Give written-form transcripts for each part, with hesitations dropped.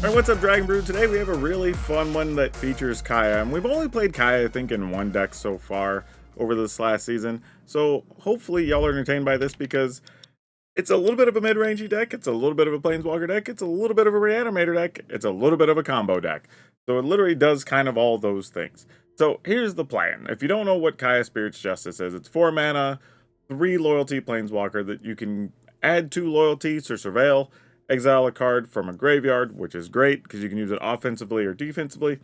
Alright, what's up, Dragon Brood? Today we have a really fun one that features Kaya, and we've only played Kaya, I think, in one deck so far over this last season, so hopefully y'all are entertained by this because it's a little bit of a mid-rangey deck, it's a little bit of a Planeswalker deck, it's a little bit of a Reanimator deck, it's a little bit of a combo deck, so it literally does kind of all those things. So here's the plan. If you don't know what Kaya Spirit's Justice is, it's 4 mana, 3 loyalty Planeswalker that you can add 2 loyalty to Surveil, exile a card from a graveyard, which is great because you can use it offensively or defensively.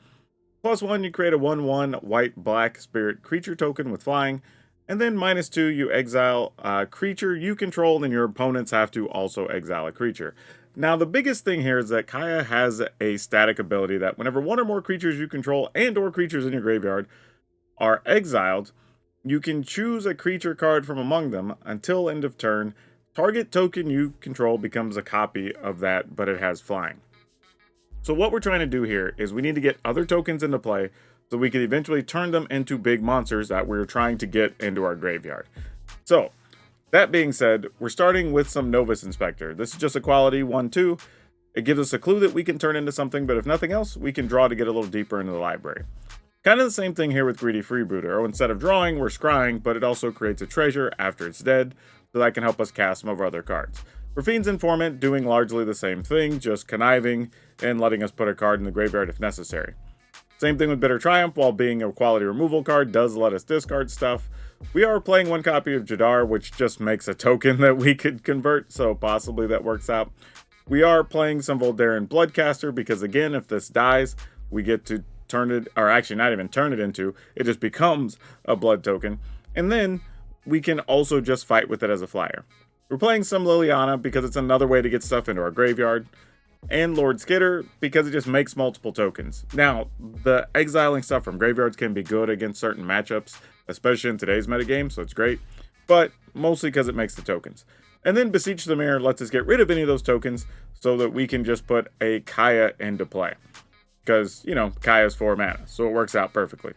+1, you create a 1/1 white-black spirit creature token with flying. And then -2, you exile a creature you control, and your opponents have to also exile a creature. Now, the biggest thing here is that Kaya has a static ability that whenever one or more creatures you control and or creatures in your graveyard are exiled, you can choose a creature card from among them until end of turn. Target token you control becomes a copy of that, but it has flying. So what we're trying to do here is we need to get other tokens into play so we can eventually turn them into big monsters that we're trying to get into our graveyard. So, that being said, we're starting with some Novus Inspector. This is just a quality 1/2. It gives us a clue that we can turn into something, but if nothing else, we can draw to get a little deeper into the library. Kind of the same thing here with Greedy Freebooter. Oh, instead of drawing, we're scrying, but it also creates a treasure after it's dead, so that can help us cast some of our other cards. Raffine's Informant doing largely the same thing, just conniving and letting us put a card in the graveyard if necessary. Same thing with Bitter Triumph, while being a quality removal card, does let us discard stuff. We are playing one copy of Jadar, which just makes a token that we could convert, so possibly that works out. We are playing some Voldaren Bloodcaster, because again, if this dies, we get to turn it, or actually not even turn it into, it just becomes a blood token. And then we can also just fight with it as a flyer. We're playing some Liliana because it's another way to get stuff into our graveyard, and Lord Skitter because it just makes multiple tokens. Now, the exiling stuff from graveyards can be good against certain matchups, especially in today's metagame, so it's great, but mostly because it makes the tokens. And then Beseech the Mirror lets us get rid of any of those tokens so that we can just put a Kaya into play. Because, you know, Kaya's 4 mana, so it works out perfectly.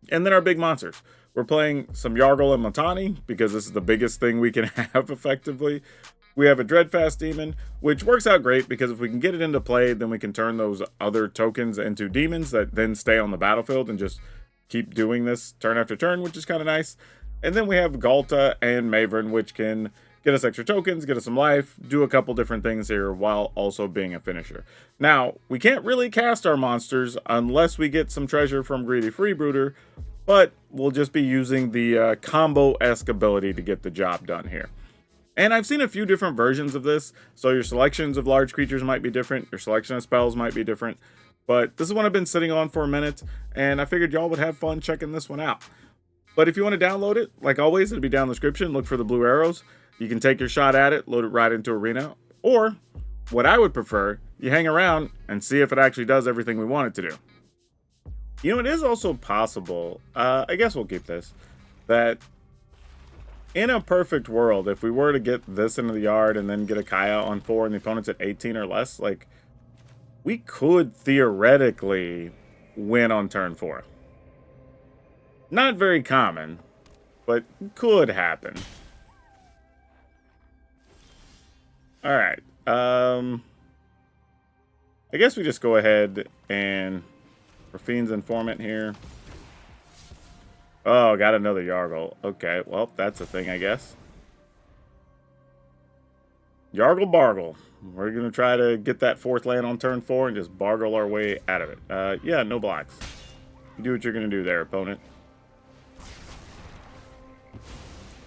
And then our big monsters. We're playing some Yargle and Matani, because this is the biggest thing we can have effectively. We have a Dreadfast Demon, which works out great, because if we can get it into play, then we can turn those other tokens into demons that then stay on the battlefield and just keep doing this turn after turn, which is kind of nice. And then we have Galta and Maven, which can get us extra tokens, get us some life, do a couple different things here while also being a finisher. Now, we can't really cast our monsters unless we get some treasure from Greedy Freebooter, but we'll just be using the combo-esque ability to get the job done here. And I've seen a few different versions of this, so your selections of large creatures might be different, your selection of spells might be different, but this is one I've been sitting on for a minute, and I figured y'all would have fun checking this one out. But if you want to download it, like always, it'll be down in the description. Look for the blue arrows. You can take your shot at it, load it right into Arena, or what I would prefer, you hang around and see if it actually does everything we want it to do. You know, it is also possible, I guess we'll keep this, that in a perfect world, if we were to get this into the yard and then get a Kaya on 4 and the opponent's at 18 or less, like, we could theoretically win on turn 4. Not very common, but could happen. Alright, I guess we just go ahead and Raffine's Informant here. Oh, got another Yargle. Okay, well, that's a thing, I guess. Yargle Bargle. We're going to try to get that 4th land on turn 4 and just bargle our way out of it. Yeah, no blocks. Do what you're going to do there, opponent.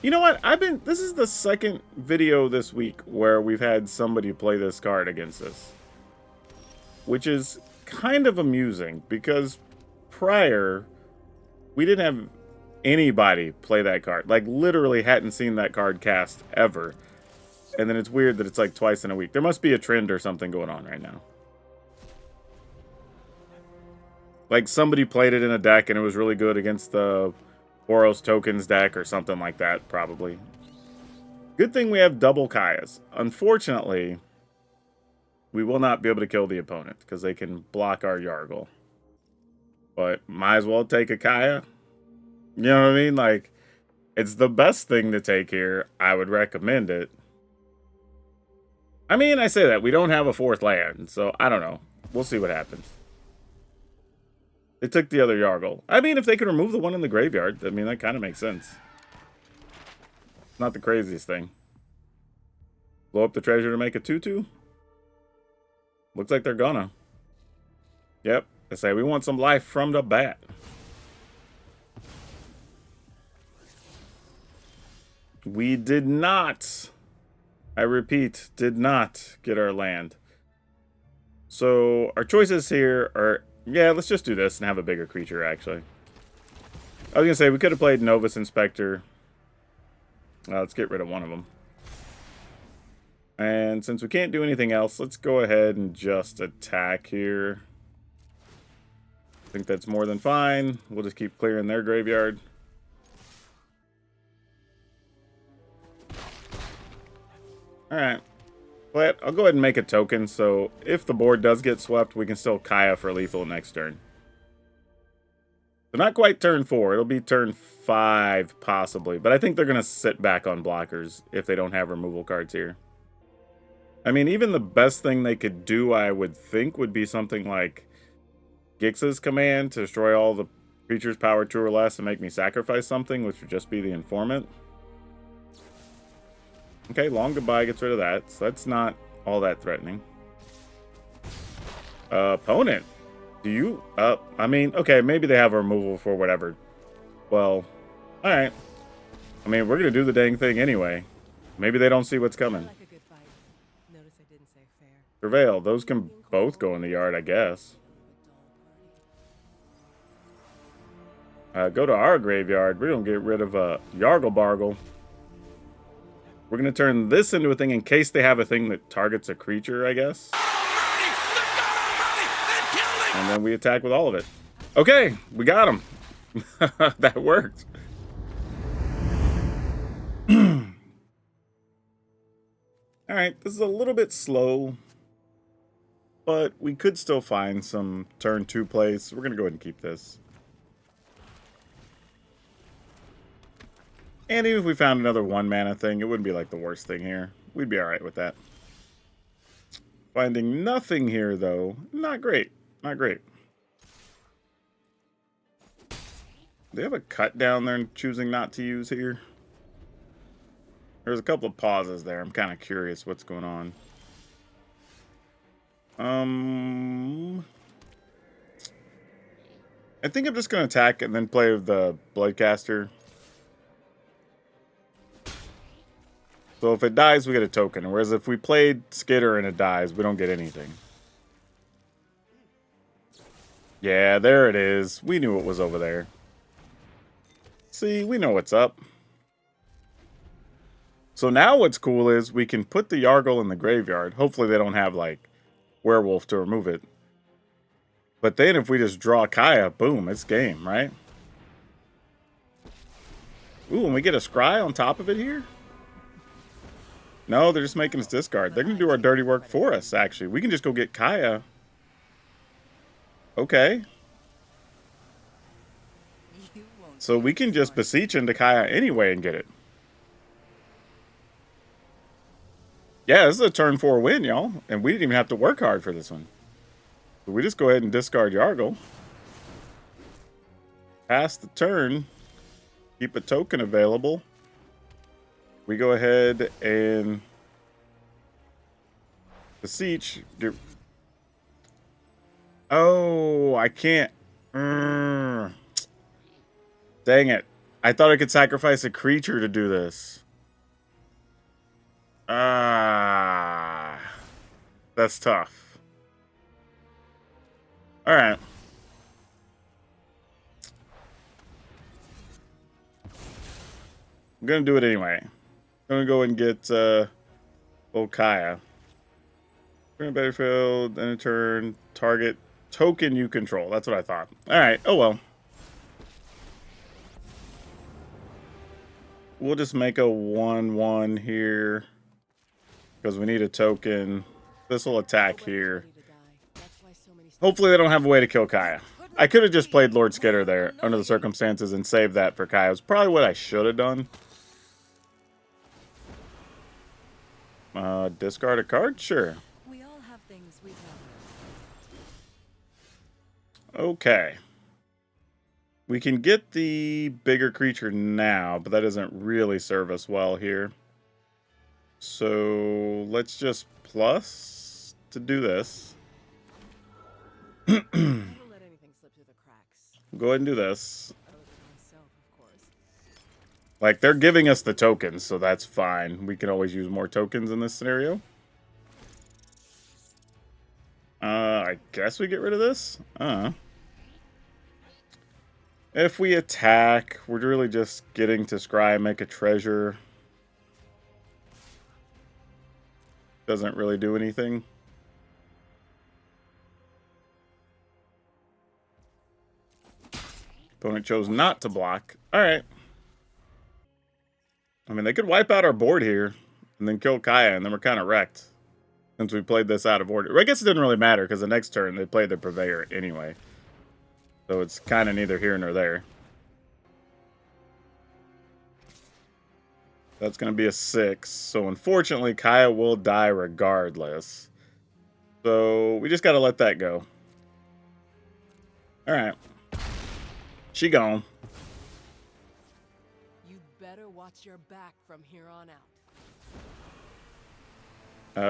You know what? This is the second video this week where we've had somebody play this card against us. Which is kind of amusing, because prior, we didn't have anybody play that card. Like, literally hadn't seen that card cast ever. And then it's weird that it's like twice in a week. There must be a trend or something going on right now. Like, somebody played it in a deck and it was really good against the Boros tokens deck or something like that, probably. Good thing we have double Kayas. Unfortunately, we will not be able to kill the opponent because they can block our Yargle. But might as well take a Kaya. You know what I mean? Like, it's the best thing to take here. I would recommend it. I mean, I say that. We don't have a 4th land, so I don't know. We'll see what happens. They took the other Yargle. I mean, if they could remove the one in the graveyard, I mean, that kind of makes sense. Not the craziest thing. Blow up the treasure to make a 2/2? Looks like they're gonna. Yep. They say we want some life from the bat. We did not, I repeat, did not get our land. So our choices here are, yeah, let's just do this and have a bigger creature, actually. I was going to say, we could have played Novus Inspector. Let's get rid of one of them. And since we can't do anything else, let's go ahead and just attack here. I think that's more than fine. We'll just keep clearing their graveyard. Alright. But I'll go ahead and make a token, so if the board does get swept, we can still Kaya for lethal next turn. So not quite turn 4. It'll be turn 5, possibly. But I think they're going to sit back on blockers if they don't have removal cards here. I mean, even the best thing they could do, I would think, would be something like Gix's command to destroy all the creatures power 2 or less and make me sacrifice something, which would just be the Informant. Okay, Long Goodbye gets rid of that, so that's not all that threatening. Opponent. Do you... I mean, okay, maybe they have a removal for whatever. Well, alright. I mean, we're going to do the dang thing anyway. Maybe they don't see what's coming. Prevail. Those can both go in the yard, I guess. Go to our graveyard. We're going to get rid of Yargle Bargle. We're going to turn this into a thing in case they have a thing that targets a creature, I guess. And then we attack with all of it. Okay, we got him. That worked. Alright, this is a little bit slow. But we could still find some turn 2 plays. We're going to go ahead and keep this. And even if we found another 1 mana thing, it wouldn't be like the worst thing here. We'd be alright with that. Finding nothing here, though. Not great. Not great. They have a cut down there and choosing not to use here. There's a couple of pauses there. I'm kind of curious what's going on. I think I'm just going to attack and then play with the Bloodcaster. So if it dies, we get a token. Whereas if we played Skitter and it dies, we don't get anything. Yeah, there it is. We knew it was over there. See, we know what's up. So now what's cool is we can put the Yargle in the graveyard. Hopefully they don't have, like, Werewolf to remove it. But then if we just draw Kaya, boom, it's game, right? Ooh, and we get a Scry on top of it here? No, they're just making us discard. They're going to do our dirty work for us, actually. We can just go get Kaya. Okay. So we can just beseech into Kaya anyway and get it. Yeah, this is a turn 4 win, y'all. And we didn't even have to work hard for this one. So we just go ahead and discard Yargle. Pass the turn. Keep a token available. We go ahead and beseech. Oh, I can't. Dang it. I thought I could sacrifice a creature to do this. That's tough. Alright. I'm gonna do it anyway. I'm gonna go and get old Kaya. Turn a battlefield, then a turn, target, token you control. That's what I thought. Alright, oh well. We'll just make a 1/1 here. Because we need a token. This will attack here. Hopefully they don't have a way to kill Kaya. I could have just played Lord Skitter there under the circumstances and saved that for Kaya. It's probably what I should have done. Discard a card? Sure. We all have things we love. Okay. We can get the bigger creature now, but that doesn't really serve us well here. So let's just plus to do this. Never let anything slip through the cracks. Go ahead and do this. Other than myself, of course. Like, they're giving us the tokens, so that's fine. We can always use more tokens in this scenario. I guess we get rid of this? If we attack, we're really just getting to scry and make a treasure. Doesn't really do anything. Opponent chose not to block. Alright. I mean, they could wipe out our board here and then kill Kaya, and then we're kind of wrecked. Since we played this out of order. I guess it didn't really matter, because the next turn they played the Purveyor anyway. So it's kind of neither here nor there. That's going to be a 6. So unfortunately, Kaya will die regardless. So we just got to let that go. Alright. She gone. You better watch your back from here on out.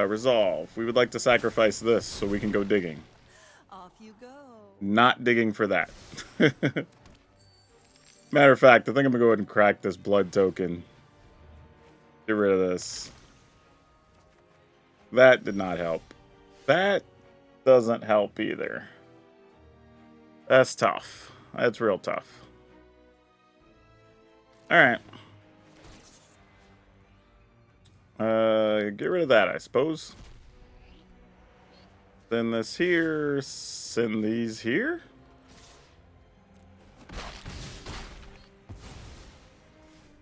Resolve. We would like to sacrifice this so we can go digging. Off you go. Not digging for that. Matter of fact, I think I'm going to go ahead and crack this blood token. Get rid of this. That did not help. That doesn't help either. That's tough. That's real tough. Alright. Get rid of that, I suppose. Send this here. Send these here.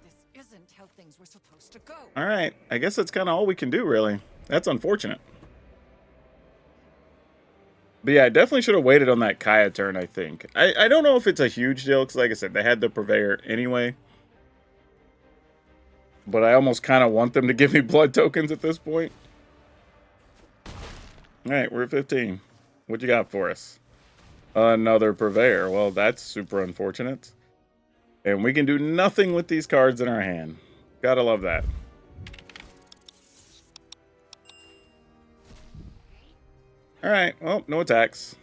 This isn't how things were supposed to go. Alright, I guess that's kind of all we can do, really. That's unfortunate. But yeah, I definitely should have waited on that Kaya turn, I think. I don't know if it's a huge deal, because like I said, they had the Purveyor anyway. But I almost kind of want them to give me blood tokens at this point. Alright, we're at 15. What you got for us? Another Purveyor. Well, that's super unfortunate. And we can do nothing with these cards in our hand. Gotta love that. Alright, well, no attacks.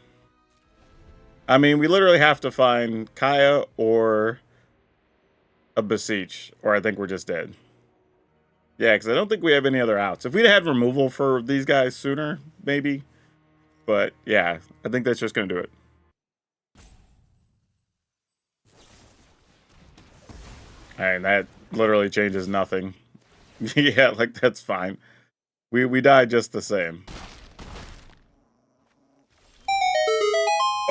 I mean, we literally have to find Kaya or a Beseech, or I think we're just dead. Yeah, because I don't think we have any other outs. If we'd had removal for these guys sooner, maybe. But, yeah, I think that's just going to do it. Alright, that literally changes nothing. Yeah, like, that's fine. We died just the same.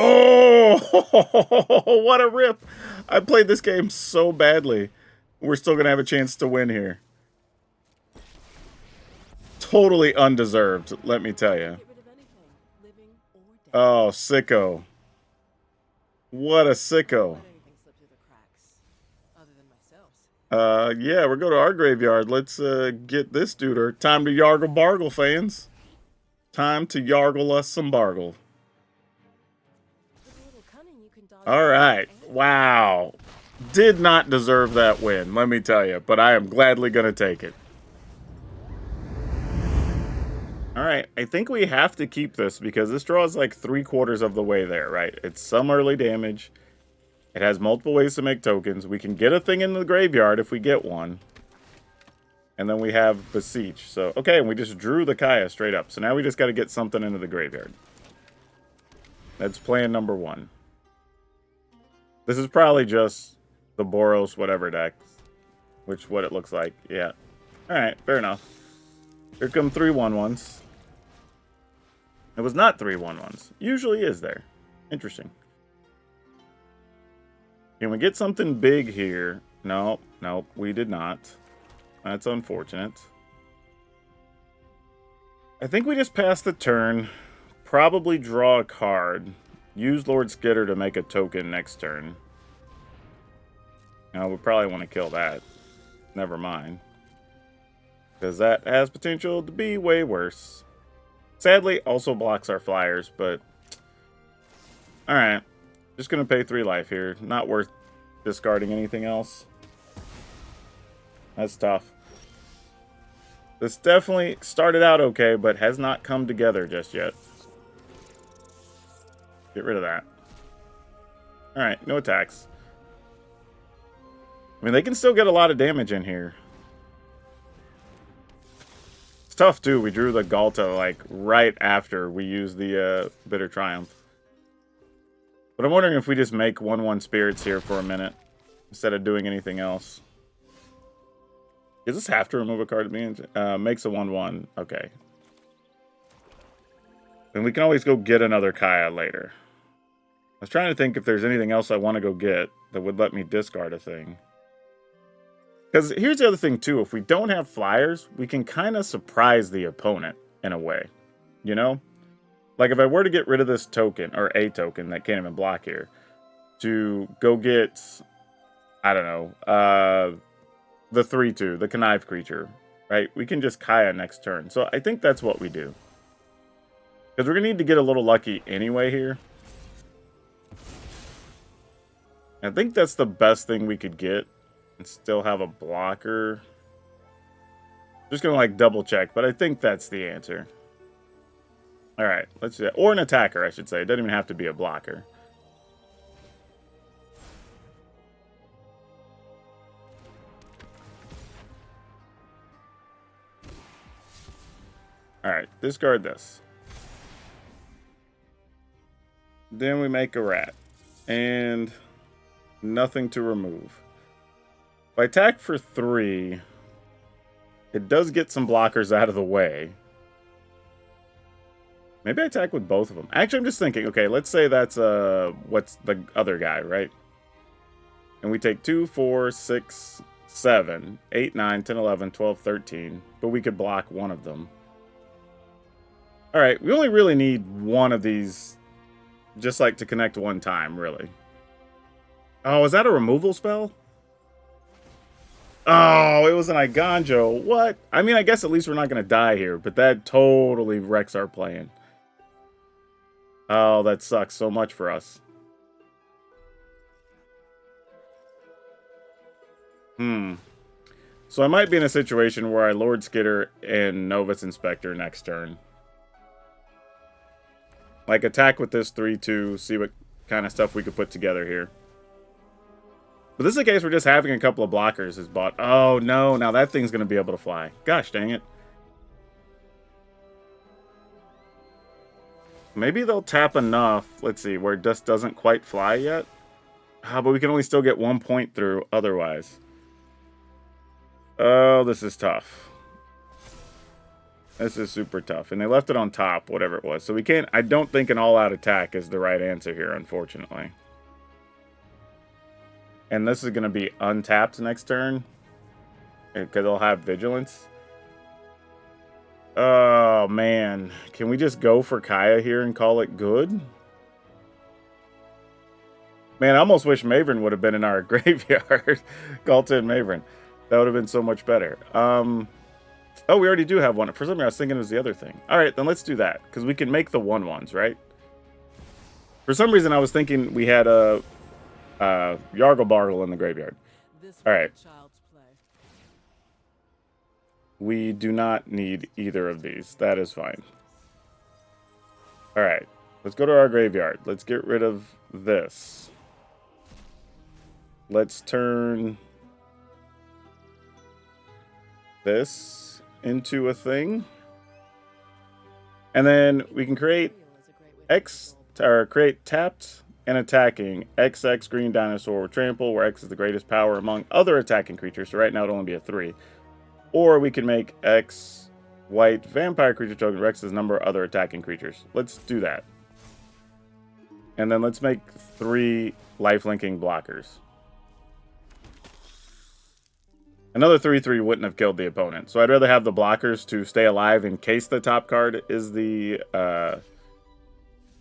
Oh, what a rip. I played this game so badly. We're still going to have a chance to win here. Totally undeserved, let me tell you. Oh, sicko. What a sicko. Yeah, we're going to our graveyard. Let's get this dude. Time to yargle bargle, fans. Time to yargle us some bargle. Alright. Wow. Did not deserve that win, let me tell you. But I am gladly going to take it. Alright, I think we have to keep this because this draw is like 3/4 of the way there, right? It's some early damage. It has multiple ways to make tokens. We can get a thing in the graveyard if we get one. And then we have Beseech. So, okay, and we just drew the Kaya straight up. So now we just got to get something into the graveyard. That's plan number 1. This is probably just the Boros whatever deck. Which, what it looks like. Yeah. Alright, fair enough. Here come 3/1/1s. It was not 3/1/1s. Usually is there. Interesting. Can we get something big here? No, nope, we did not. That's unfortunate. I think we just passed the turn. Probably draw a card. Use Lord Skitter to make a token next turn. No, we probably want to kill that. Never mind. because that has potential to be way worse. Sadly, also blocks our flyers, but alright. Just gonna pay 3 life here. Not worth discarding anything else. That's tough. This definitely started out okay, but has not come together just yet. Get rid of that. Alright, no attacks. I mean, they can still get a lot of damage in here. It's tough, too. We drew the Galta, like, right after we used the Bitter Triumph. But I'm wondering if we just make 1/1 Spirits here for a minute, instead of doing anything else. Does this have to remove a card at the end? Makes a 1/1. Okay. And we can always go get another Kaya later. I was trying to think if there's anything else I want to go get that would let me discard a thing. Because here's the other thing, too. If we don't have flyers, we can kind of surprise the opponent in a way. You know? Like, if I were to get rid of this token, or a token that can't even block here, to go get, I don't know, the 3/2, the Connive creature, right? We can just Kaya next turn. So I think that's what we do. Because we're going to need to get a little lucky anyway here. I think that's the best thing we could get. And still have a blocker. Just going to like double check, but I think that's the answer. Alright, let's do that. Or an attacker, I should say. It doesn't even have to be a blocker. Alright, discard this. Then we make a rat. And nothing to remove. If I attack for 3, it does get some blockers out of the way. Maybe I attack with both of them. Actually, I'm just thinking, okay, let's say that's what's the other guy, right? And we take 2, 4, 6, 7, 8, 9, 10, 11, 12, 13. But we could block one of them. Alright, we only really need one of these, just like to connect one time, really. Oh, is that a removal spell? Oh, it was an Iganjo. What? I mean, I guess at least we're not going to die here, but that totally wrecks our plan. Oh, that sucks so much for us. So I might be in a situation where I Lord Skitter and Novus Inspector next turn. Like, attack with this 3/2, see what kind of stuff we could put together here. But this is a case where just having a couple of blockers is bought. Oh, no. Now that thing's going to be able to fly. Gosh, dang it. Maybe they'll tap enough, let's see, where it just doesn't quite fly yet. But we can only still get 1 point through otherwise. Oh, this is tough. This is super tough. And they left it on top, whatever it was. So we can't, I don't think an all-out attack is the right answer here, unfortunately. And this is going to be untapped next turn. Because they'll have Vigilance. Oh, man. Can we just go for Kaya here and call it good? Man, I almost wish Maven would have been in our graveyard. Galta and Maven. That would have been so much better. Oh, we already do have one. For some reason, I was thinking it was the other thing. All right, then let's do that. Because we can make the 1/1s, right? For some reason, I was thinking we had a Yargle Bargle in the graveyard. All right. We do not need either of these. That is fine. All right. Let's go to our graveyard. Let's get rid of this. Let's turn this into a thing. And then we can create create tapped and attacking XX green dinosaur with trample, where X is the greatest power among other attacking creatures. So right now it'll only be a 3. Or we can make X white vampire creature token, where X is number of other attacking creatures. Let's do that. And then let's make 3 lifelinking blockers. Another 3/3 wouldn't have killed the opponent. So I'd rather have the blockers to stay alive in case the top card is the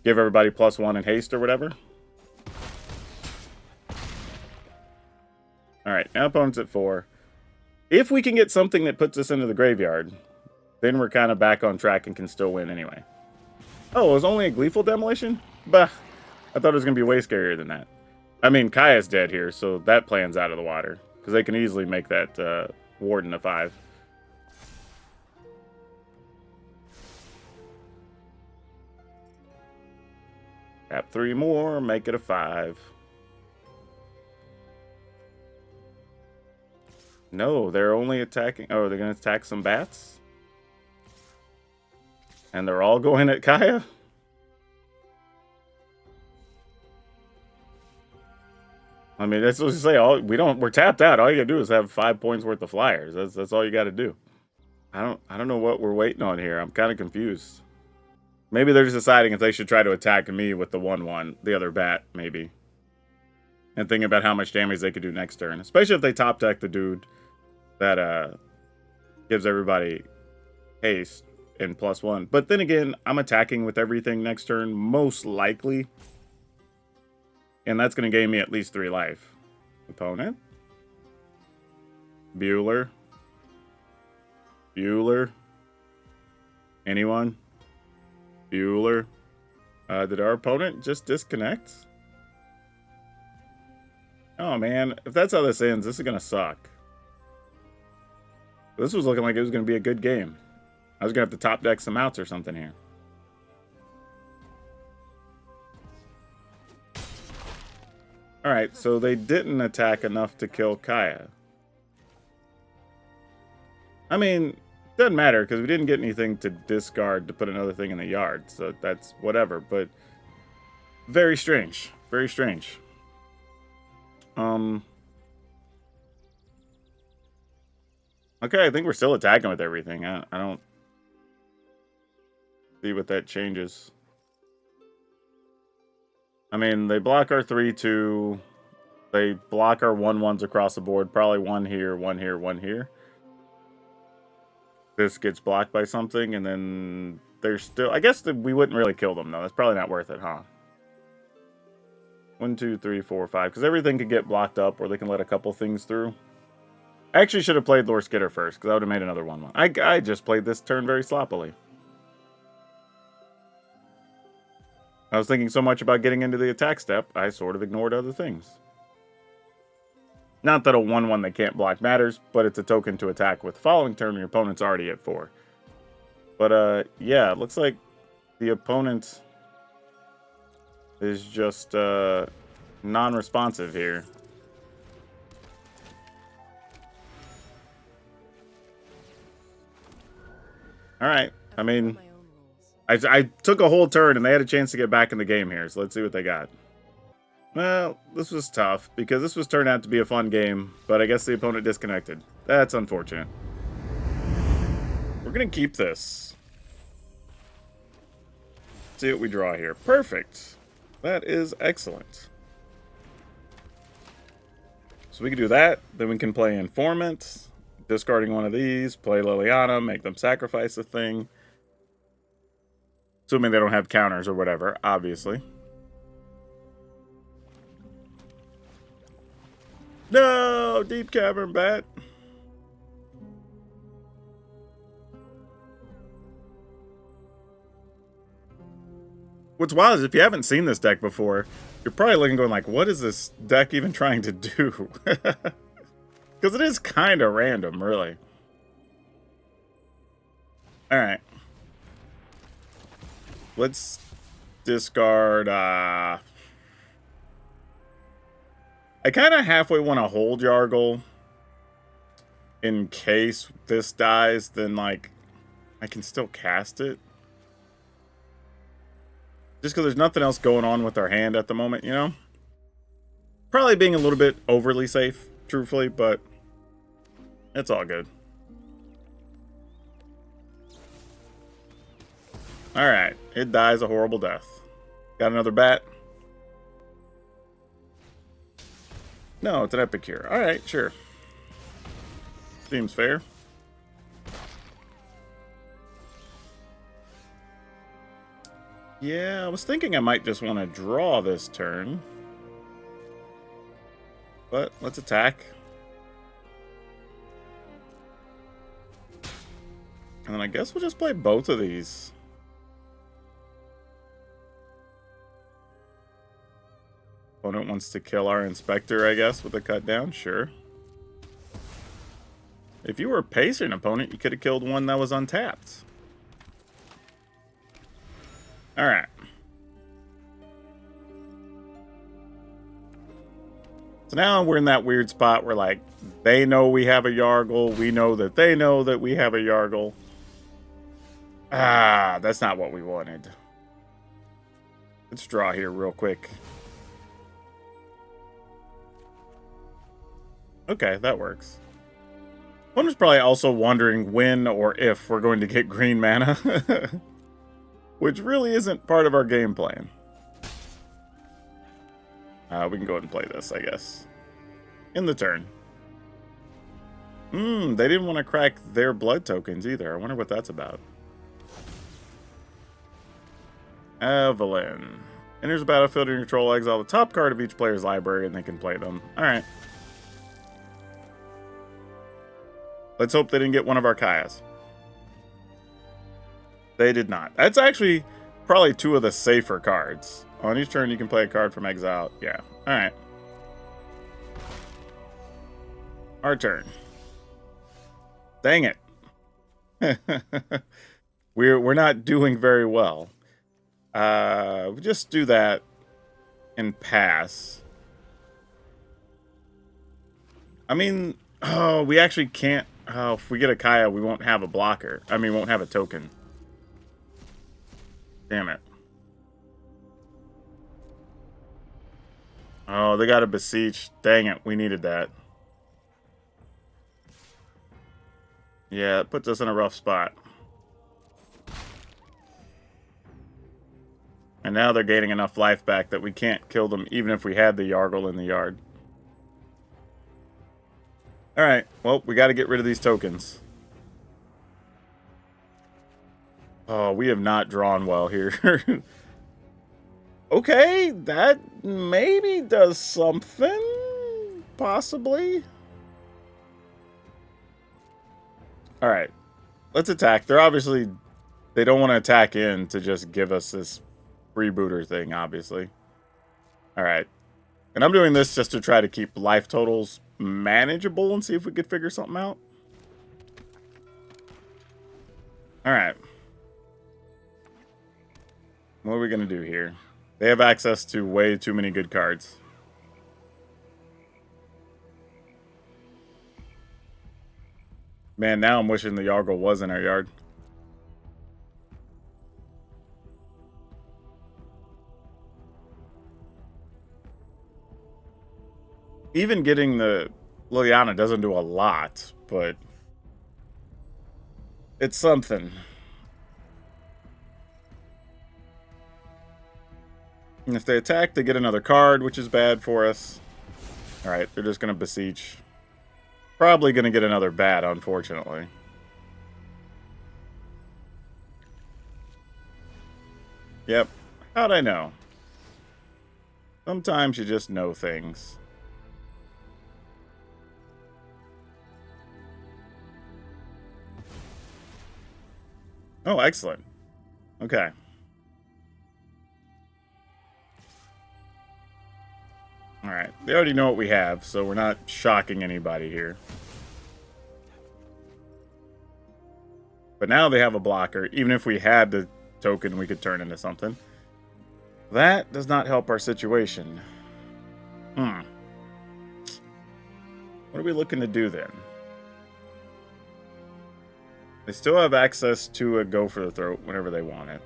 give everybody +1 in haste or whatever. Alright, now opponent's at 4. If we can get something that puts us into the graveyard, then we're kind of back on track and can still win anyway. Oh, it was only a Gleeful Demolition? Bah. I thought it was going to be way scarier than that. I mean, Kaya's dead here, so that plan's out of the water. Because they can easily make that Warden a 5. Tap 3 more, make it a 5. No, they're only attacking... Oh, they're going to attack some bats? And they're all going at Kaya? I mean, that's what you say. We're tapped out. All you gotta do is have 5 points worth of flyers. That's all you gotta do. I don't know what we're waiting on here. I'm kind of confused. Maybe they're just deciding if they should try to attack me with the 1/1, the other bat, maybe. And thinking about how much damage they could do next turn. Especially if they top deck the dude that gives everybody haste and +1. But then again, I'm attacking with everything next turn, most likely. And that's going to gain me at least 3 life. Opponent. Bueller. Bueller. Anyone? Bueller. Did our opponent just disconnect? Oh, man. If that's how this ends, this is going to suck. This was looking like it was going to be a good game. I was going to have to top deck some outs or something here. Alright, so they didn't attack enough to kill Kaya. I mean, doesn't matter, because we didn't get anything to discard to put another thing in the yard, so that's whatever, but very strange. Very strange. Okay, I think we're still attacking with everything. I don't see what that changes. I mean, they block our 3/2. They block our 1/1s across the board. Probably 1 here, 1 here, 1 here. This gets blocked by something, and then there's still... I guess we wouldn't really kill them, though. That's probably not worth it, huh? 1, 2, 3, 4, 5. Because everything could get blocked up, or they can let a couple things through. I actually should have played Lord Skitter first, because I would have made another 1/1. I just played this turn very sloppily. I was thinking so much about getting into the attack step, I sort of ignored other things. Not that a 1/1 that can't block matters, but it's a token to attack with the following turn when your opponent's already at 4. But, yeah, it looks like the opponent is just, non-responsive here. Alright, I mean... I took a whole turn, and they had a chance to get back in the game here, so let's see what they got. Well, this was tough, because this was turned out to be a fun game, but I guess the opponent disconnected. That's unfortunate. We're going to keep this. See what we draw here. Perfect. That is excellent. So we can do that, then we can play Informant, discarding one of these, play Liliana, make them sacrifice a thing. Assuming they don't have counters or whatever, obviously. No! Deep Cavern Bat! What's wild is if you haven't seen this deck before, you're probably looking going like, what is this deck even trying to do? Because it is kind of random, really. Alright. Let's discard, I kind of halfway want to hold Yargle in case this dies, then, like, I can still cast it. Just because there's nothing else going on with our hand at the moment, you know? Probably being a little bit overly safe, truthfully, but it's all good. Alright, it dies a horrible death. Got another bat? No, it's an Epicure. Alright, sure. Seems fair. Yeah, I was thinking I might just want to draw this turn. But let's attack. And then I guess we'll just play both of these. Opponent wants to kill our Inspector, I guess, with a cut down. Sure. If you were a patient opponent, you could have killed one that was untapped. Alright. So now we're in that weird spot where, like, they know we have a Yargle. We know that they know that we have a Yargle. Ah, that's not what we wanted. Let's draw here real quick. Okay, that works. One was probably also wondering when or if we're going to get green mana. Which really isn't part of our game plan. We can go ahead and play this, I guess. In the turn. They didn't want to crack their blood tokens either. I wonder what that's about. Evelyn. Enters the battlefield and control, exile the top card of each player's library and they can play them. Alright. Let's hope they didn't get one of our Kayas. They did not. That's actually probably two of the safer cards. On each turn, you can play a card from exile. Yeah. Alright. Our turn. Dang it. We're not doing very well. We'll just do that and pass. I mean, oh, we actually can't. Oh, if we get a Kaya, we won't have a blocker. I mean, won't have a token. Damn it. Oh, they got a Beseech. Dang it, we needed that. Yeah, it puts us in a rough spot. And now they're gaining enough life back that we can't kill them even if we had the Yargle in the yard. Alright, well, we got to get rid of these tokens. Oh, we have not drawn well here. Okay, that maybe does something. Possibly. Alright, let's attack. They're obviously... They don't want to attack in to just give us this freebooter thing, obviously. Alright. And I'm doing this just to try to keep life totals manageable and see if we could figure something out. Alright. What are we going to do here? They have access to way too many good cards. Man, now I'm wishing the Yargle was in our yard. Even getting the Liliana doesn't do a lot, but it's something. And if they attack, they get another card, which is bad for us. Alright, they're just going to Beseech. Probably going to get another bat, unfortunately. Yep. How'd I know? Sometimes you just know things. Oh, excellent. Okay. Alright, they already know what we have, so we're not shocking anybody here. But now they have a blocker. Even if we had the token, we could turn into something. That does not help our situation. What are we looking to do then? They still have access to a Go for the Throat whenever they want it.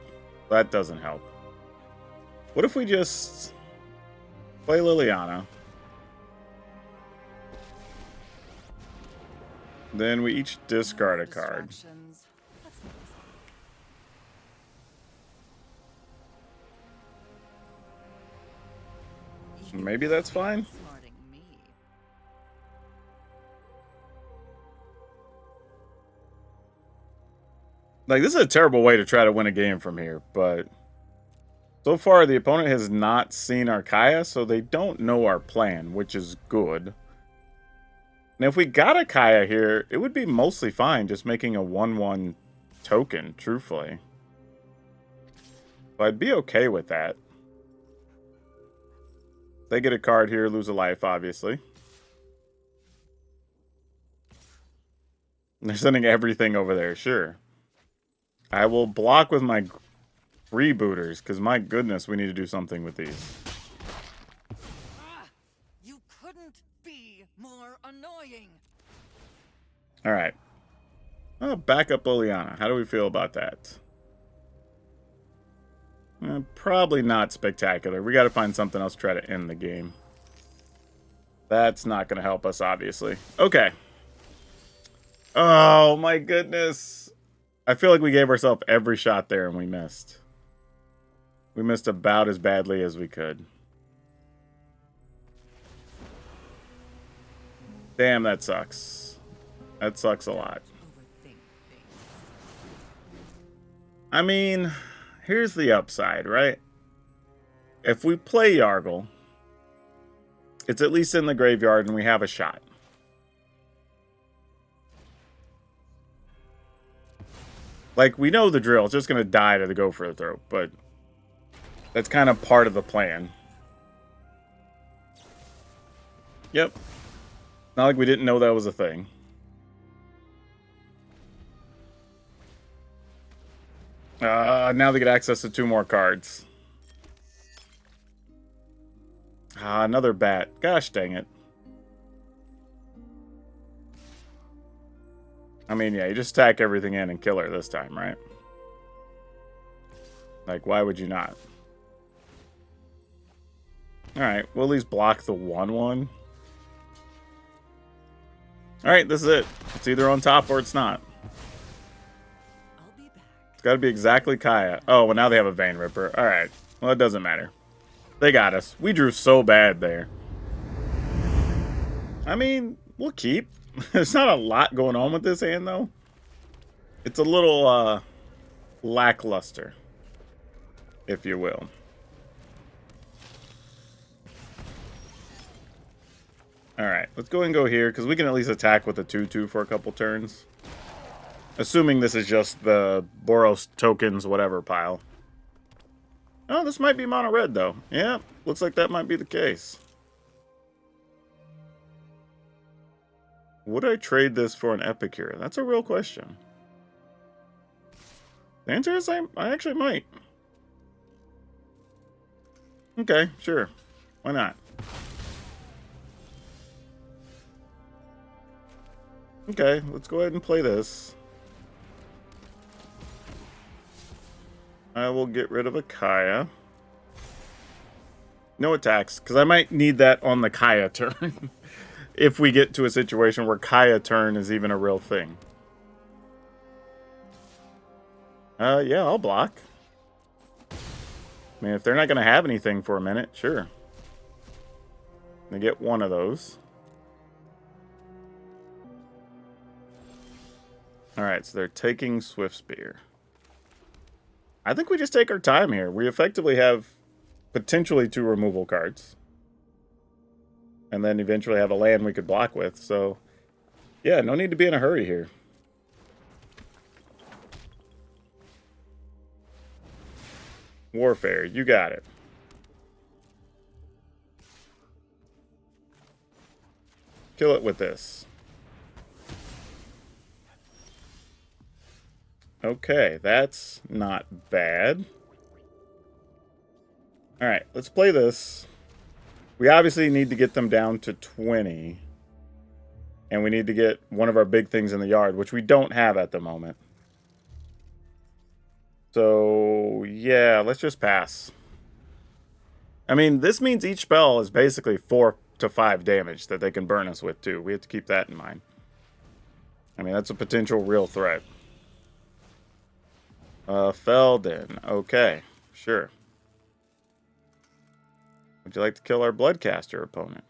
That doesn't help. What if we just play Liliana? Then we each discard a card. Maybe that's fine. Like, this is a terrible way to try to win a game from here, but so far the opponent has not seen our Kaya, so they don't know our plan, which is good. And if we got a Kaya here, it would be mostly fine just making a 1/1 token, truthfully. But I'd be okay with that. They get a card here, lose a life, obviously. They're sending everything over there, sure. I will block with my freebooters, because my goodness, we need to do something with these. You couldn't be more annoying. Alright. Oh, backup Liliana. How do we feel about that? Probably not spectacular. We got to find something else to try to end the game. That's not going to help us, obviously. Okay. Oh, my goodness. I feel like we gave ourselves every shot there and we missed. We missed about as badly as we could. Damn, that sucks. That sucks a lot. I mean, here's the upside, right? If we play Yargle, it's at least in the graveyard and we have a shot. Like, we know the drill. It's just going to die to the Gopher Throat, but that's kind of part of the plan. Yep. Not like we didn't know that was a thing. Now they get access to 2 more cards. Another bat. Gosh dang it. I mean, yeah, you just stack everything in and kill her this time, right? Like, why would you not? Alright, we'll at least block the 1/1. Alright, this is it. It's either on top or it's not. It's got to be exactly Kaya. Oh, well, now they have a Vein Ripper. Alright. Well, it doesn't matter. They got us. We drew so bad there. I mean, we'll keep. There's not a lot going on with this hand, though. It's a little, lackluster, if you will. Alright, let's go and go here, because we can at least attack with a 2/2 for a couple turns. Assuming this is just the Boros tokens, whatever pile. Oh, this might be mono red, though. Yeah, looks like that might be the case. Would I trade this for an Epicure? That's a real question. The answer is I actually might. Okay, sure. Why not? Okay, let's go ahead and play this. I will get rid of a Kaya. No attacks, because I might need that on the Kaya turn. If we get to a situation where Kaya turn is even a real thing. Yeah, I'll block. I mean, if they're not going to have anything for a minute, sure. They get one of those. Alright, so they're taking Swift Spear. I think we just take our time here. We effectively have potentially 2 removal cards. And then eventually have a land we could block with. So, yeah, no need to be in a hurry here. Warfare, you got it. Kill it with this. Okay, that's not bad. Alright, let's play this. We obviously need to get them down to 20. And we need to get one of our big things in the yard, which we don't have at the moment. So, yeah, let's just pass. I mean, this means each spell is basically 4 to 5 damage that they can burn us with, too. We have to keep that in mind. I mean, that's a potential real threat. Felden. Okay, sure. Would you like to kill our Bloodcaster opponent?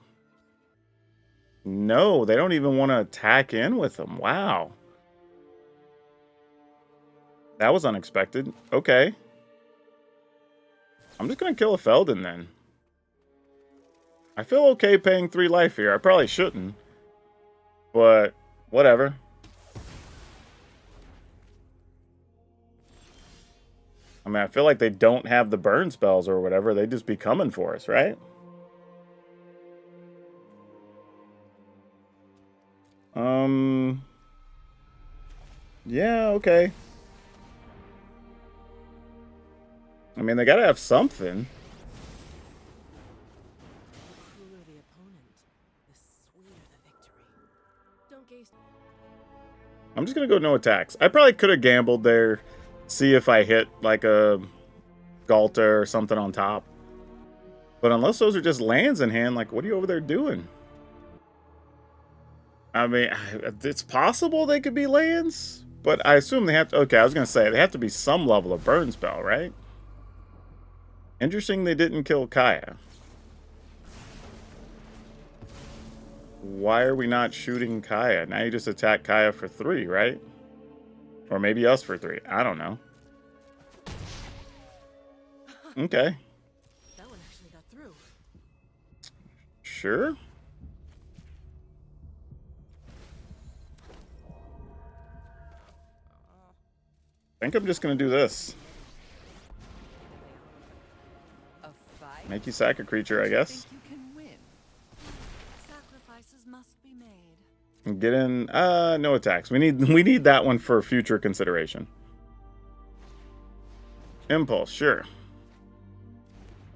No, they don't even want to attack in with them. Wow. That was unexpected. Okay. I'm just going to kill a Felden then. I feel okay paying 3 life here. I probably shouldn't. But, whatever. I mean, I feel like they don't have the burn spells or whatever. They just be coming for us, right? Yeah, okay. I mean, they gotta have something. The cooler the opponent, the sweeter the victory. Don't gaze. I'm just gonna go no attacks. I probably could have gambled there, see if I hit like a Galta or something on top. But unless those are just lands in hand, like, what are you over there doing? I mean, it's possible they could be lands, but I assume they have to. Okay, I was gonna say they have to be some level of burn spell, right? Interesting they didn't kill Kaya. Why are we not shooting Kaya? Now you just attack Kaya for 3, right? Or maybe us for 3. I don't know. Okay. That one actually got through. Sure. I think I'm just going to do this. A fight? Make you sack a creature, I guess. Think you can win? Sacrifices must be made. And get in. No attacks. We need that one for future consideration. Impulse, sure.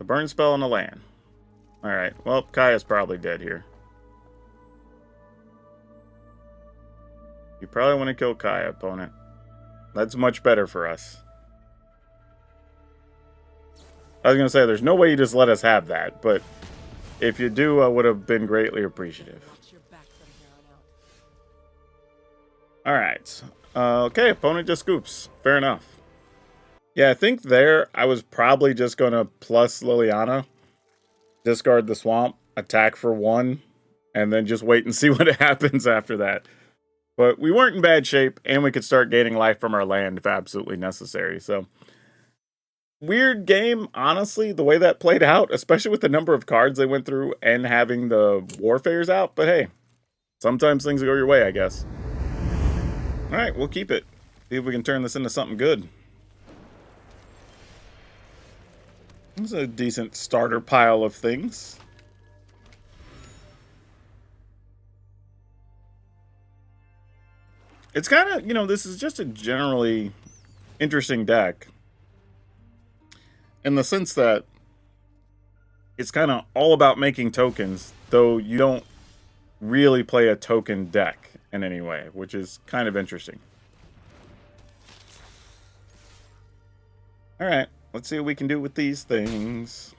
A burn spell and a land. Alright, well, Kaya's probably dead here. You probably want to kill Kaya, opponent. That's much better for us. I was going to say, there's no way you just let us have that, but if you do, I would have been greatly appreciative. Watch your back from here on out. Alright. Okay, opponent just scoops. Fair enough. Yeah, I think there I was probably just going to plus Liliana, discard the swamp, attack for 1, and then just wait and see what happens after that. But we weren't in bad shape, and we could start gaining life from our land if absolutely necessary. So, weird game, honestly, the way that played out, especially with the number of cards they went through and having the Warfares out. But hey, sometimes things go your way, I guess. All right, we'll keep it. See if we can turn this into something good. This is a decent starter pile of things. It's kind of, this is just a generally interesting deck. In the sense that it's kind of all about making tokens, though you don't really play a token deck in any way, which is kind of interesting. Alright, let's see what we can do with these things.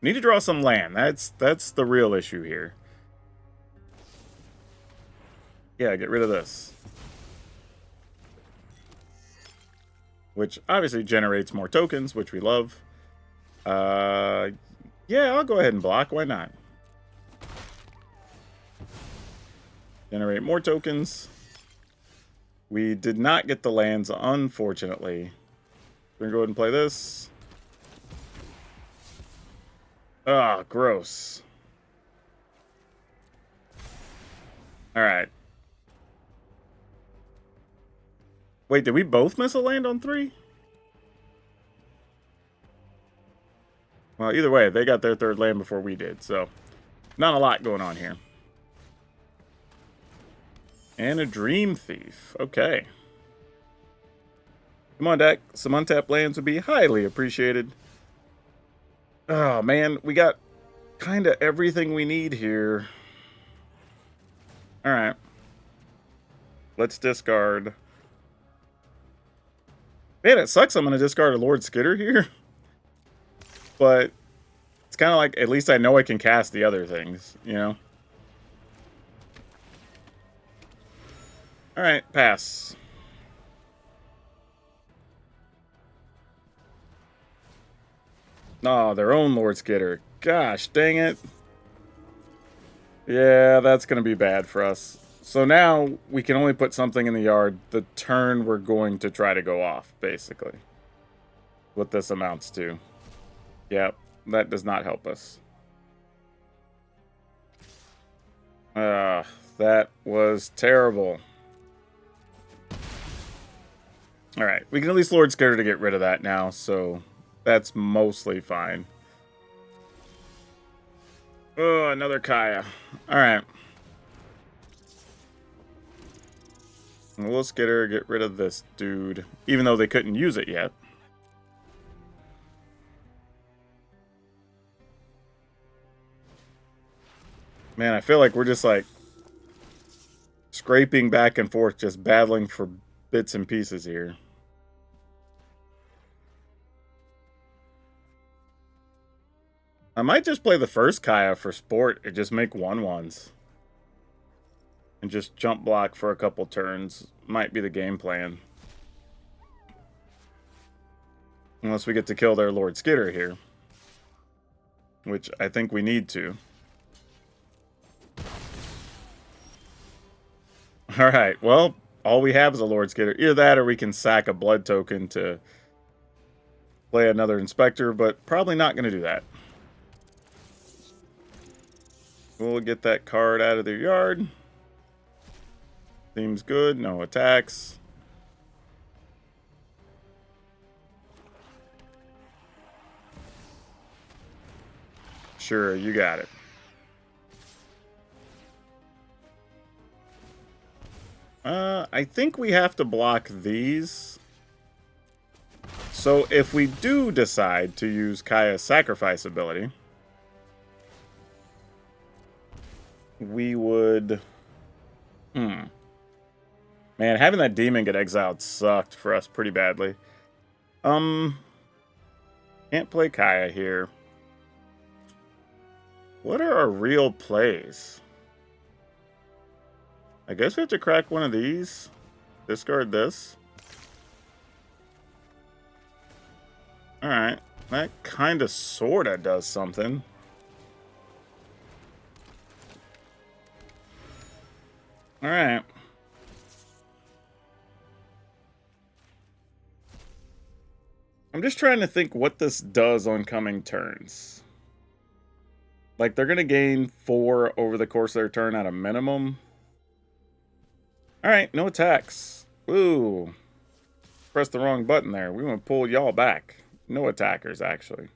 Need to draw some land. That's the real issue here. Yeah, get rid of this. Which obviously generates more tokens, which we love. Yeah, I'll go ahead and block. Why not? Generate more tokens. We did not get the lands, unfortunately. We're going to go ahead and play this. Ah, gross. Alright. Wait, did we both miss a land on 3? Well, either way, they got their 3rd land before we did, so not a lot going on here. And a Dream Thief. Okay. Come on, deck. Some untapped lands would be highly appreciated. Oh, man. We got kind of everything we need here. Alright. Let's discard. Man, it sucks I'm going to discard a Lord Skitter here. But it's kind of like, at least I know I can cast the other things, Alright, pass. Oh, their own Lord Skitter. Gosh, dang it. Yeah, that's going to be bad for us. So now we can only put something in the yard the turn we're going to try to go off, basically. What this amounts to. Yep, that does not help us. That was terrible. Alright, we can at least Lord Skitter to get rid of that now, so that's mostly fine. Oh, another Kaya. Alright. We'll Skitter, get rid of this dude, even though they couldn't use it yet. Man, I feel like we're just like scraping back and forth, just battling for bits and pieces here. I might just play the first Kaya for sport and just make 1/1s. And just jump block for a couple turns. Might be the game plan. Unless we get to kill their Lord Skitter here. Which I think we need to. Alright, well, all we have is a Lord Skitter. Either that or we can sack a blood token to play another Inspector, but probably not going to do that. We'll get that card out of their yard. Seems good. No attacks. Sure, you got it. I think we have to block these. So if we do decide to use Kaya's sacrifice ability, we would... Man, having that demon get exiled sucked for us pretty badly. Can't play Kaya here. What are our real plays? I guess we have to crack one of these. Discard this. Alright. That kind of sorta does something. Alright. I'm just trying to think what this does on coming turns. Like, they're going to gain 4 over the course of their turn at a minimum. Alright, no attacks. Ooh. Pressed the wrong button there. We want to pull y'all back. No attackers, actually.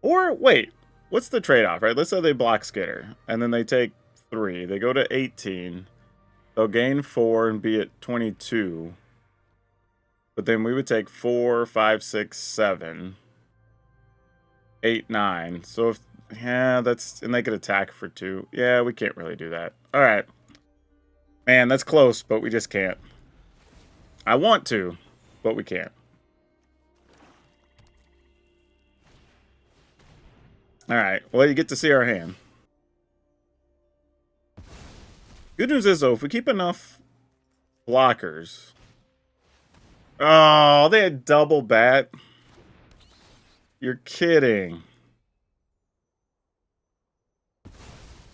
Or, wait. What's the trade-off, right? Let's say they block Skitter. And then they take 3. They go to 18. They'll gain 4 and be at 22. But then we would take 4, 5, 6, 7. 8, 9. So if... Yeah, that's... And they could attack for 2. Yeah, we can't really do that. Alright. Man, that's close, but we just can't. I want to, but we can't. Alright, well, you get to see our hand. Good news is, though, if we keep enough blockers... Oh, they had double bat. You're kidding.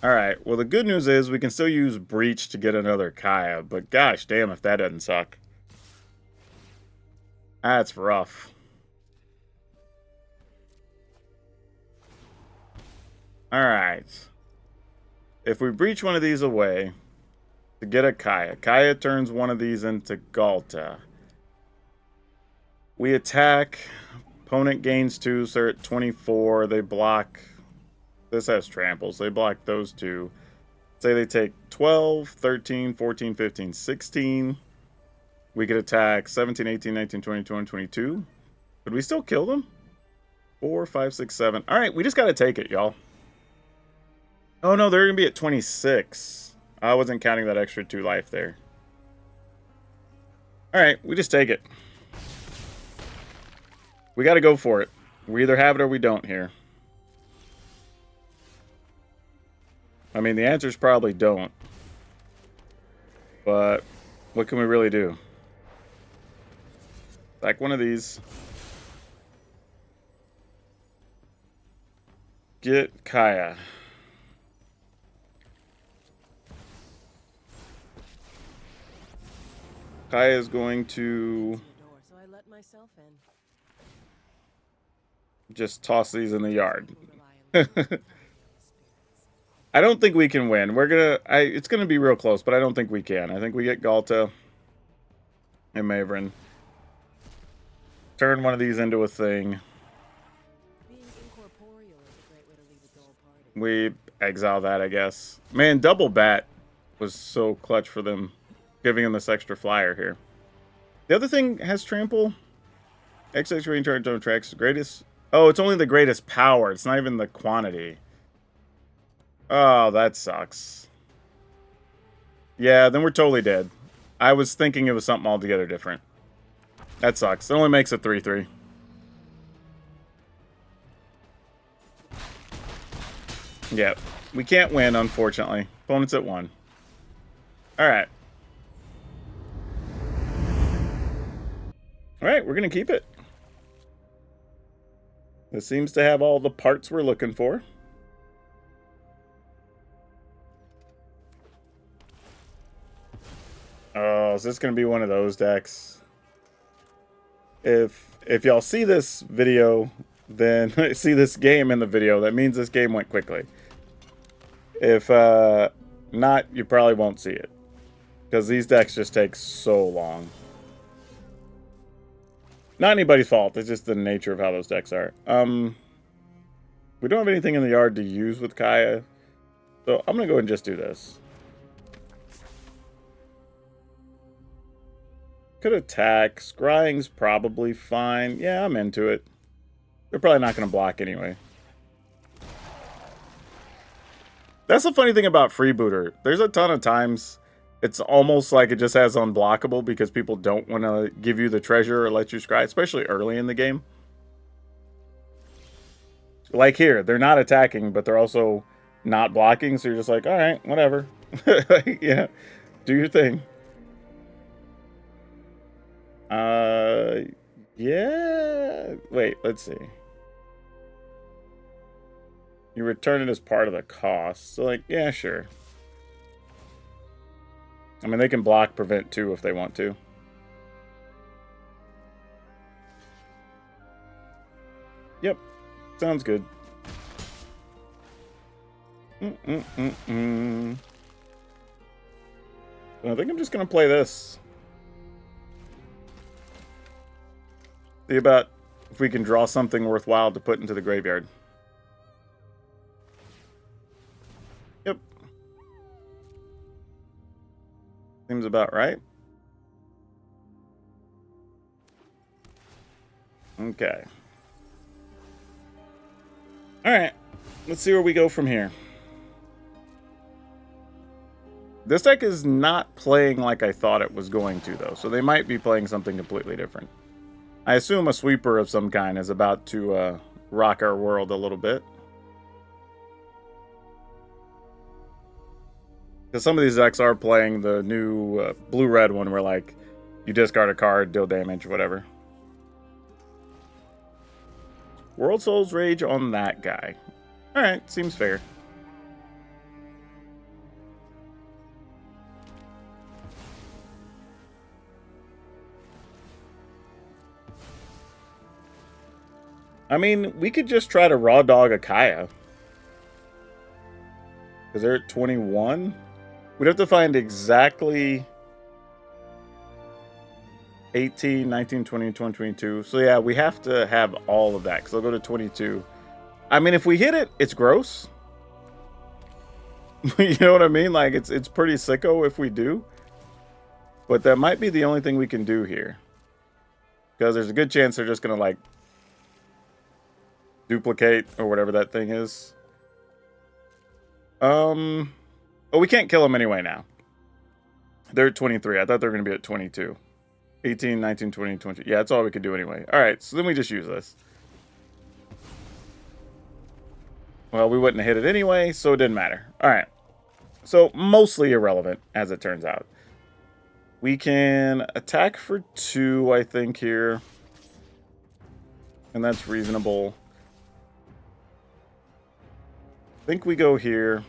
Alright, well, the good news is we can still use Breach to get another Kaya, but gosh damn if that doesn't suck. That's rough. Alright. If we Breach one of these away to get a Kaya, Kaya turns one of these into Galta. We attack. Opponent gains 2, so they're at 24. They block... This has tramples. They block those 2. Say they take 12, 13, 14, 15, 16. We could attack 17, 18, 19, 20, 21, 22. Could we still kill them? 4, 5, 6, 7. Alright, we just gotta take it, y'all. Oh no, they're gonna be at 26. I wasn't counting that extra 2 life there. Alright, we just take it. We gotta go for it. We either have it or we don't here. I mean, the answer's probably don't. But what can we really do? Like one of these. Get Kaya. Kaya is going to So I let myself in. just toss these in the yard. I don't think we can win. It's gonna be real close, but I don't think we can. I think we get Galta and Maverin. Turn one of these into a thing. Being incorporeal is a great way to leave a dull party. We exile that, I guess. Man, double bat was so clutch for them, giving him this extra flyer here. The other thing has trample. XX range charge on tracks. Greatest. Oh, it's only the greatest power. It's not even the quantity. Oh, that sucks. Yeah, then we're totally dead. I was thinking it was something altogether different. That sucks. It only makes it 3-3. Yep. We can't win, unfortunately. Opponent's at 1. Alright. Alright, we're going to keep it. This seems to have all the parts we're looking for. Oh, is this going to be one of those decks? If y'all see this video, then see this game in the video, that means this game went quickly. If not, you probably won't see it. Because these decks just take so long. Not anybody's fault, it's just the nature of how those decks are. We don't have anything in the yard to use with Kaya. So I'm going to go ahead and just do this. Could attack. Scrying's probably fine. Yeah, I'm into it. They're probably not going to block anyway. That's the funny thing about Freebooter. There's a ton of times it's almost like it just has unblockable because people don't want to give you the treasure or let you scry, especially early in the game. Like here, they're not attacking, but they're also not blocking, so you're just like, alright, whatever. Yeah, do your thing. Yeah. Wait, let's see. You return it as part of the cost. So, like, yeah, sure. I mean, they can block prevent too if they want to. Yep. Sounds good. I think I'm just going to play this. See about if we can draw something worthwhile to put into the graveyard. Yep. Seems about right. Okay. Alright. Let's see where we go from here. This deck is not playing like I thought it was going to, though. So they might be playing something completely different. I assume a sweeper of some kind is about to rock our world a little bit. Because some of these decks are playing the new blue-red one where, like, you discard a card, deal damage, whatever. World Soul's Rage on that guy. Alright, seems fair. I mean, we could just try to raw dog a Kaya. Because they're at 21. We'd have to find exactly 18, 19, 20, 21, 22. So yeah, we have to have all of that. Because they'll go to 22. I mean, if we hit it, it's gross. You know what I mean? Like, it's pretty sicko if we do. But that might be the only thing we can do here. Because there's a good chance they're just going to, like, duplicate or whatever that thing is. Oh, we can't kill them anyway now. They're at 23. I thought they were going to be at 22. 18, 19, 20, 20. Yeah, that's all we could do anyway. Alright, so then we just use this. Well, we wouldn't have hit it anyway, so it didn't matter. Alright. So, mostly irrelevant, as it turns out. We can attack for 2, I think, here. And that's reasonable. I think we go here.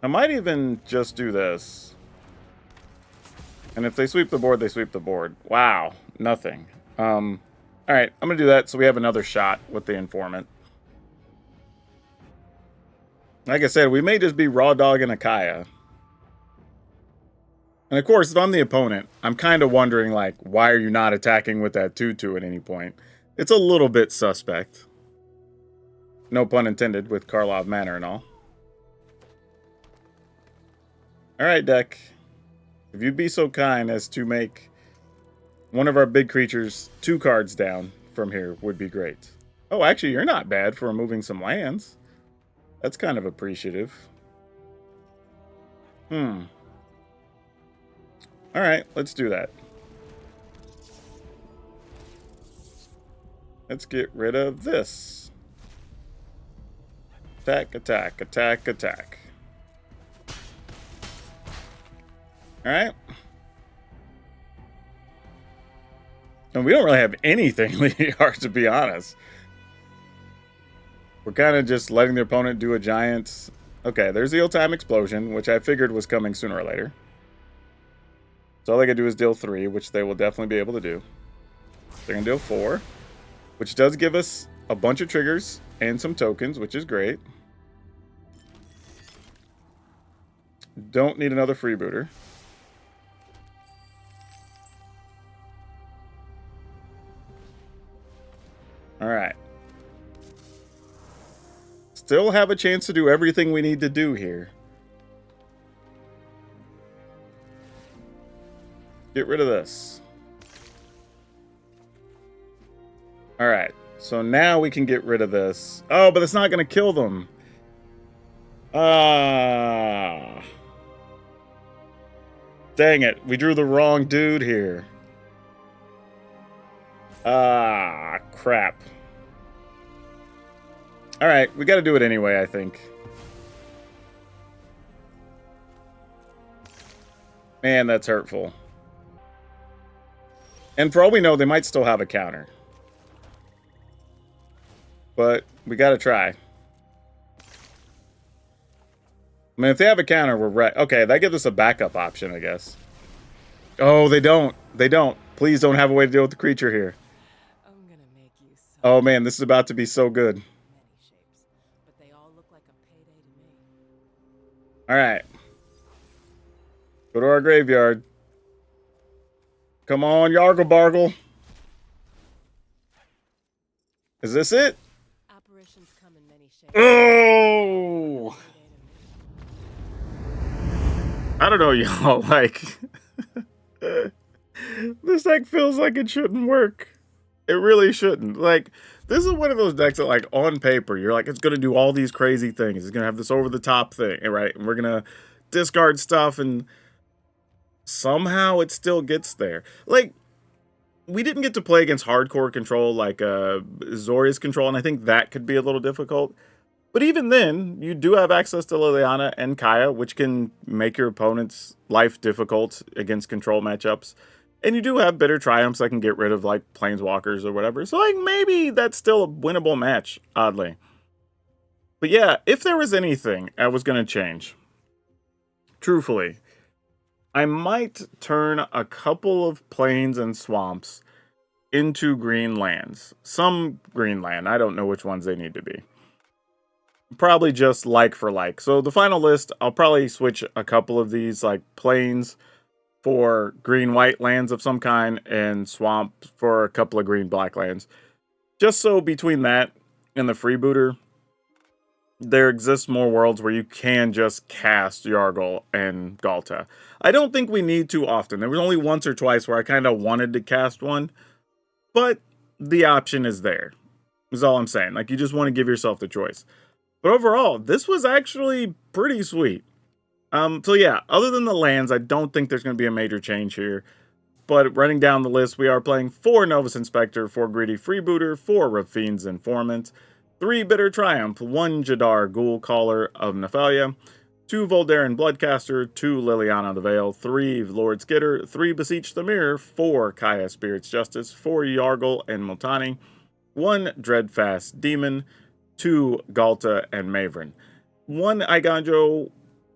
I might even just do this. And if they sweep the board, they sweep the board. Wow, nothing. Alright, I'm going to do that so we have another shot with the informant. Like I said, we may just be raw dogging a Kaya. And of course, if I'm the opponent, I'm kind of wondering, like, why are you not attacking with that 2/2 at any point? It's a little bit suspect. No pun intended with Karlov Manor and all. Alright, deck. If you'd be so kind as to make one of our big creatures 2 cards down from here would be great. Oh, actually, you're not bad for removing some lands. That's kind of appreciative. Alright, let's do that. Let's get rid of this. Attack, attack, attack, attack. Alright. And we don't really have anything leading hard, to be honest. We're kind of just letting the opponent do a giant... Okay, there's the Ill-Time Explosion, which I figured was coming sooner or later. So all they can do is deal 3, which they will definitely be able to do. They're going to deal 4, which does give us a bunch of triggers and some tokens, which is great. Don't need another freebooter. Alright. Still have a chance to do everything we need to do here. Get rid of this. Alright. So now we can get rid of this. Oh, but it's not going to kill them. Ah. Dang it. We drew the wrong dude here. Ah, crap. Alright, we gotta do it anyway, I think. Man, that's hurtful. And for all we know, they might still have a counter. But we gotta try. I mean, if they have a counter, we're right. Okay, that gives us a backup option, I guess. Oh, they don't. They don't. Please don't have a way to deal with the creature here. I'm gonna make you so Oh man, this is about to be so good. many shapes, but they all look like a payday to me. Alright. Go to our graveyard. Come on, Yargle Bargle. Is this it? Apparitions come in many shapes. Oh! I don't know, y'all. Like, this deck feels like it shouldn't work. It really shouldn't. Like, this is one of those decks that, like, on paper, you're like, it's going to do all these crazy things. It's going to have this over-the-top thing, right? And we're going to discard stuff, and somehow it still gets there. Like, we didn't get to play against hardcore control like Zoria's control, and I think that could be a little difficult. But even then, you do have access to Liliana and Kaya, which can make your opponent's life difficult against control matchups. And you do have Bitter Triumphs that can get rid of, like, Planeswalkers or whatever. So, like, maybe that's still a winnable match, oddly. But yeah, if there was anything I was going to change, truthfully, I might turn a couple of plains and swamps into green lands. Some green land. I don't know which ones they need to be. Probably just like for like. So the final list, I'll probably switch a couple of these, like plains for green-white lands of some kind, and swamp for a couple of green-black lands. Just so between that and the freebooter, there exists more worlds where you can just cast Yargle and Galta. I don't think we need to often. There was only once or twice where I kind of wanted to cast one, but the option is there, is all I'm saying. Like, you just want to give yourself the choice. But overall, this was actually pretty sweet. So yeah, other than the lands, I don't think there's going to be a major change here. But running down the list, we are playing 4 Novus Inspector, 4 Greedy Freebooter, 4 Rafine's Informant, 3 Bitter Triumph, 1 Jadar Ghoul Caller of Nephalia, 2 Voldaren Bloodcaster, 2 Liliana the Veil, 3 Lord Skitter, 3 Beseech the Mirror, 4 Kaya Spirit's Justice, 4 Yargle and Multani, 1 Dreadfast Demon, 2 Galta and Maverin, 1 Iganjo,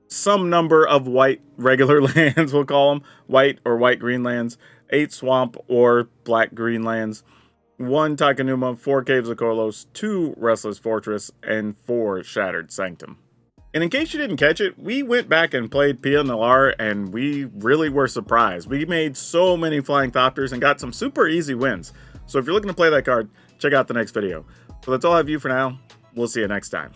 some number of white regular lands, we'll call them, white or white-green lands, 8 swamp or black-green lands, 1 Takenuma, 4 Caves of Kolos, 2 Restless Fortress, and 4 Shattered Sanctum. And in case you didn't catch it, we went back and played Pia Nalar, and we really were surprised. We made so many Flying Thopters and got some super easy wins. So if you're looking to play that card, check out the next video. So that's all I have you for now. We'll see you next time.